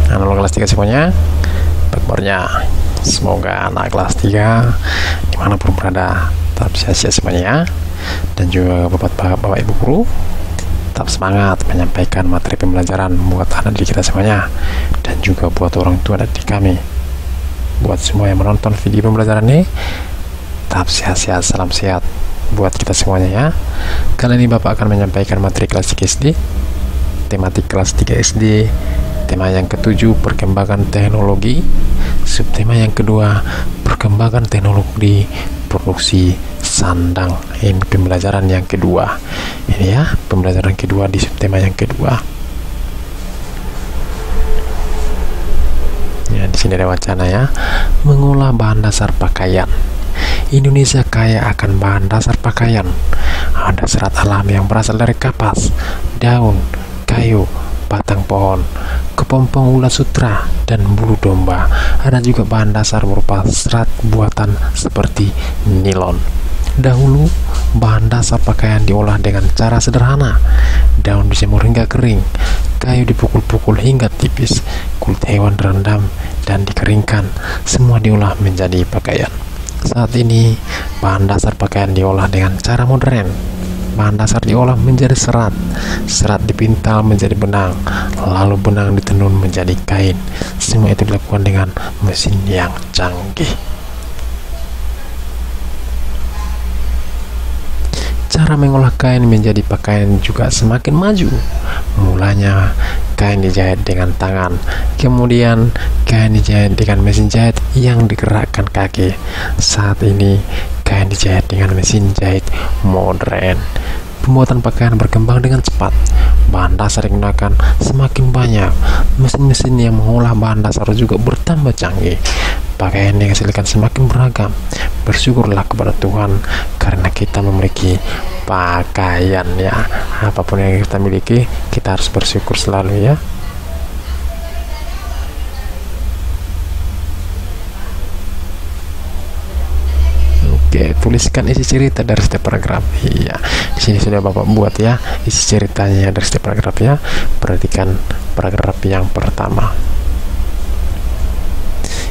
anak kelas 3 semuanya, kabarnya semoga anak kelas 3 dimanapun berada tetap sehat-sehat semuanya ya. Dan juga bapak ibu guru tetap semangat menyampaikan materi pembelajaran buat anak didik kita semuanya, dan juga buat orang tua dan didik kami. Buat semua yang menonton video pembelajaran ini, tetap sehat-sehat, salam sehat buat kita semuanya ya. Kali ini Bapak akan menyampaikan materi kelas 3 SD, tematik kelas 3 SD, tema yang ke-7 perkembangan teknologi, subtema yang kedua perkembangan teknologi produksi sandang. Ini pembelajaran yang kedua, ini ya, pembelajaran kedua di subtema yang kedua ya. Di sini ada wacana ya, mengolah bahan dasar pakaian. Indonesia kaya akan bahan dasar pakaian. Ada serat alami yang berasal dari kapas, daun, kayu, batang pohon, kepompong ulat sutra, dan bulu domba. Ada juga bahan dasar berupa serat buatan seperti nilon. Dahulu, bahan dasar pakaian diolah dengan cara sederhana. Daun dijemur hingga kering, kayu dipukul-pukul hingga tipis, kulit hewan direndam dan dikeringkan. Semua diolah menjadi pakaian. Saat ini, bahan dasar pakaian diolah dengan cara modern. Bahan dasar diolah menjadi serat, serat dipintal menjadi benang, lalu benang ditenun menjadi kain. Semua itu dilakukan dengan mesin yang canggih. Cara mengolah kain menjadi pakaian juga semakin maju. Mulanya kain dijahit dengan tangan, kemudian kain dijahit dengan mesin jahit yang digerakkan kaki. Saat ini kain dijahit dengan mesin jahit modern. Pembuatan pakaian berkembang dengan cepat. Bahan dasar yang digunakan semakin banyak. Mesin-mesin yang mengolah bahan dasar juga bertambah canggih. Pakaian yang dihasilkan semakin beragam. Bersyukurlah kepada Tuhan karena kita memiliki pakaian ya. Apapun yang kita miliki, kita harus bersyukur selalu ya. Oke, tuliskan isi cerita dari setiap paragraf. Iya, di sini sudah Bapak buat ya isi ceritanya dari setiap paragraf ya. Perhatikan paragraf yang pertama.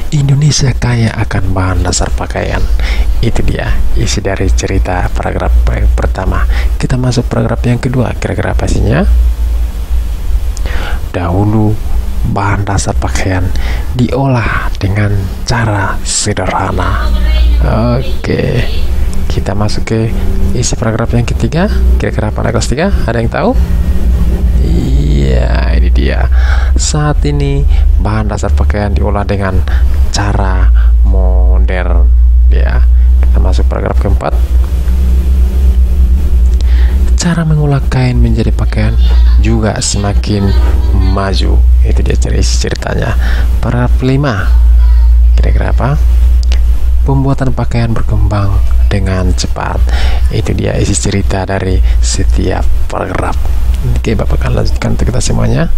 Indonesia kaya akan bahan dasar pakaian. Itu dia isi dari cerita paragraf yang pertama. Kita masuk paragraf yang kedua. Kira-kira apa isinya? Dahulu bahan dasar pakaian diolah dengan cara sederhana. Oke, kita masuk ke isi paragraf yang ketiga. Kira-kira paragraf 3 ada yang tahu? Iya, ini dia. Saat ini bahan dasar pakaian diolah dengan cara modern ya. Kita masuk paragraf keempat. Cara mengolah kain menjadi pakaian juga semakin maju. Itu dia isi ceritanya. Paragraf 5. Kira-kira apa? Pembuatan pakaian berkembang dengan cepat. Itu dia isi cerita dari setiap paragraf. Oke, Bapak akan lanjutkan untuk kita semuanya.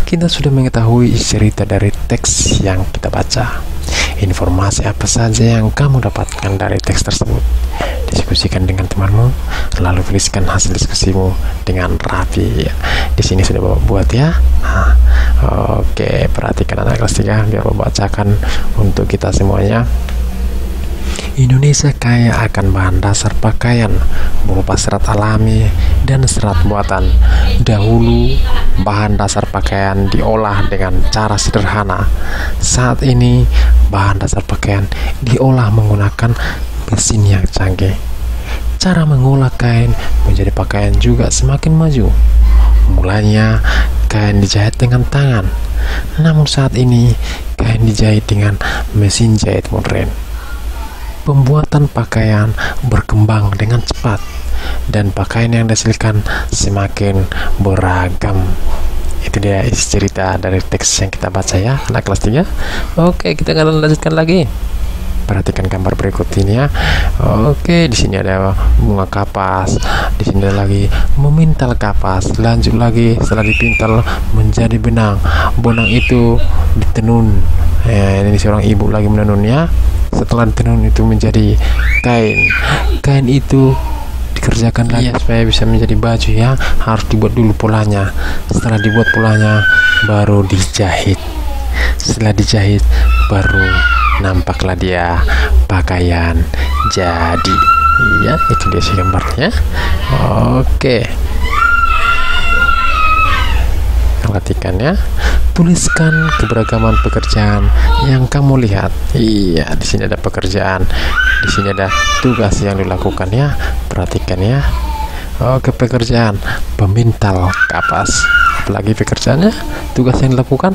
Kita sudah mengetahui isi cerita dari teks yang kita baca. Informasi apa saja yang kamu dapatkan dari teks tersebut? Diskusikan dengan temanmu, lalu tuliskan hasil diskusimu dengan rapi. Di sini sudah Bapak buat ya. Nah, oke, perhatikan anak kelas 3 biar Bapak bacakan untuk kita semuanya. Indonesia kaya akan bahan dasar pakaian berupa serat alami dan serat buatan. Dahulu, bahan dasar pakaian diolah dengan cara sederhana. Saat ini, bahan dasar pakaian diolah menggunakan mesin yang canggih. Cara mengolah kain menjadi pakaian juga semakin maju. Mulanya, kain dijahit dengan tangan. Namun saat ini, kain dijahit dengan mesin jahit modern. Pembuatan pakaian berkembang dengan cepat dan pakaian yang dihasilkan semakin beragam. Itu dia isi cerita dari teks yang kita baca ya, anak kelas 3. Oke, kita akan lanjutkan lagi. Perhatikan gambar berikut ini ya. Oke, di sini ada bunga kapas. Di sini ada lagi memintal kapas. Lanjut lagi, setelah dipintal menjadi benang. Benang itu ditenun. Ini seorang ibu lagi menenunnya. Setelah ditenun itu menjadi kain. Kain itu dikerjakan lagi supaya bisa menjadi baju ya. Harus dibuat dulu polanya. Setelah dibuat polanya baru dijahit. Setelah dijahit baru nampaklah dia pakaian jadi. Ya, itu dia sih gambarnya. Oke, perhatikan ya. Tuliskan keberagaman pekerjaan yang kamu lihat. Iya, di sini ada pekerjaan, di sini ada tugas yang dilakukan ya. Perhatikan ya. Oke, pekerjaan pemintal kapas. Apalagi pekerjaannya, tugas yang dilakukan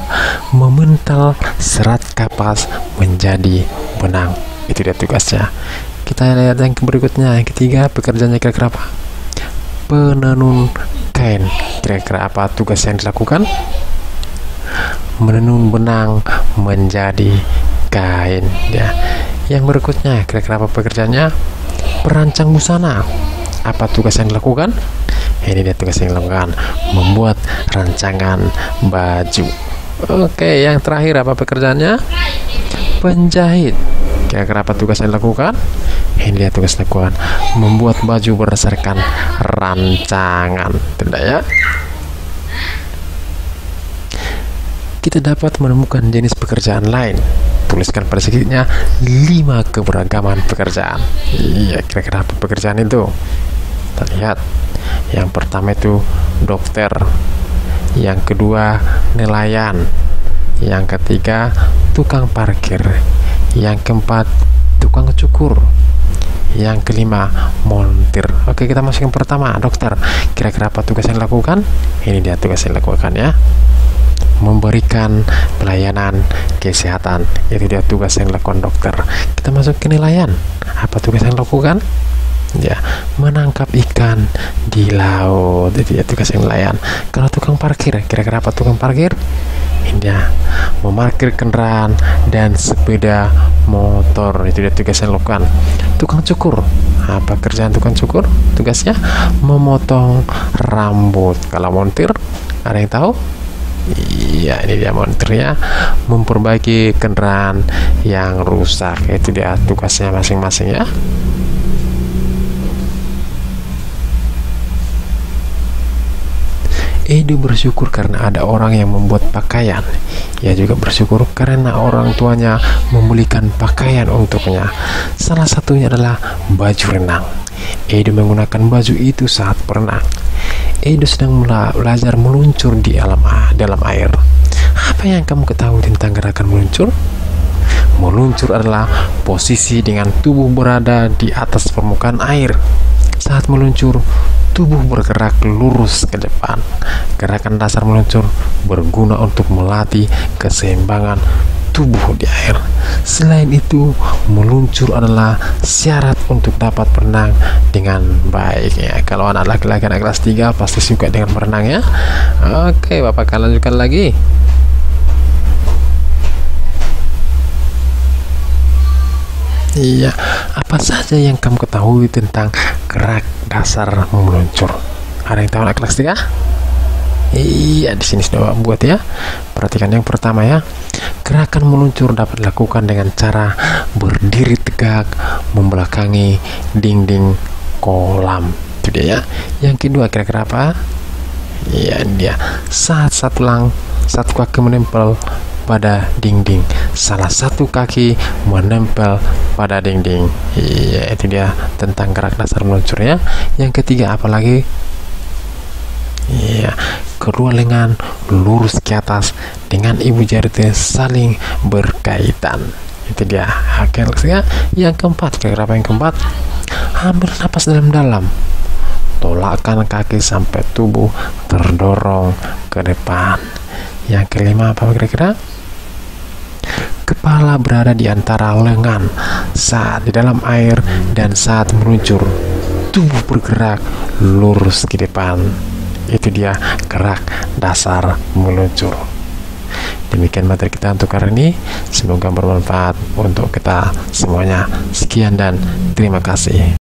memintal serat kapas menjadi benang. Itu dia tugasnya. Kita lihat yang berikutnya, yang ketiga, pekerjaannya kira-kira apa? Penenun kain. Kira-kira apa tugas yang dilakukan? Menenun benang menjadi kain ya. Yang berikutnya, kira-kira apa pekerjaannya? Perancang busana. Apa tugas yang dilakukan? Ini dia tugas yang dilakukan, membuat rancangan baju. Oke, yang terakhir apa pekerjaannya? Penjahit. Kira-kira apa tugas yang dilakukan? Ini dia tugas dilakukan, membuat baju berdasarkan rancangan. Tidak ya? Kita dapat menemukan jenis pekerjaan lain. Tuliskan pada sedikitnya 5 keberagaman pekerjaan. Iya, kira-kira apa pekerjaan itu? Kita lihat. Yang pertama itu dokter, yang kedua nelayan, yang ketiga tukang parkir, yang keempat tukang cukur, yang kelima montir. Oke, kita masuk yang pertama, dokter. Kira-kira apa tugas yang dilakukan? Ini dia tugas yang dilakukan ya, memberikan pelayanan kesehatan. Itu dia tugas yang dilakukan dokter. Kita masuk ke nelayan. Apa tugas yang dilakukan? Ya, menangkap ikan di laut. Itu ya tugas yang nelayan. Kalau tukang parkir, kira-kira apa tukang parkir? Ini dia, memarkir kendaraan dan sepeda motor. Itu dia tugas yang dilakukan. Tukang cukur, apa kerjaan tukang cukur? Tugasnya memotong rambut. Kalau montir, ada yang tahu? Iya, ini dia montirnya, memperbaiki kendaraan yang rusak. Itu dia tugasnya masing-masing ya. Edo bersyukur karena ada orang yang membuat pakaian. Ia juga bersyukur karena orang tuanya membelikan pakaian untuknya. Salah satunya adalah baju renang. Edo menggunakan baju itu saat berenang. Edo sedang belajar meluncur di dalam air. Apa yang kamu ketahui tentang gerakan meluncur? Meluncur adalah posisi dengan tubuh berada di atas permukaan air. Saat meluncur, tubuh bergerak lurus ke depan. Gerakan dasar meluncur berguna untuk melatih keseimbangan tubuh di air. Selain itu, meluncur adalah syarat untuk dapat berenang dengan baik ya. Kalau anak laki-laki anak kelas 3 pasti suka dengan berenang ya. Oke, Bapak akan lanjutkan lagi. Iya, apa saja yang kamu ketahui tentang gerak dasar meluncur? Ada yang tahu anak kelas 3? Iya, di sini sudah buat ya. Perhatikan yang pertama ya. Gerakan meluncur dapat dilakukan dengan cara berdiri tegak membelakangi dinding kolam. Itu dia ya. Yang kedua kira-kira apa? Iya, dia saat satu kaki menempel pada dinding, salah satu kaki menempel pada dinding. Iya, itu dia tentang gerak dasar meluncur ya. Yang ketiga apalagi? Iya, kedua lengan lurus ke atas dengan ibu jari saling berkaitan. Itu dia. Oke, ya. Yang keempat, kira-kira apa yang keempat? Ambil napas dalam-dalam. Tolakkan kaki sampai tubuh terdorong ke depan. Yang kelima apa kira-kira? Kepala berada di antara lengan saat di dalam air dan saat meluncur. Tubuh bergerak lurus ke depan. Itu dia gerak dasar meluncur. Demikian materi kita untuk hari ini. Semoga bermanfaat untuk kita semuanya. Sekian dan terima kasih.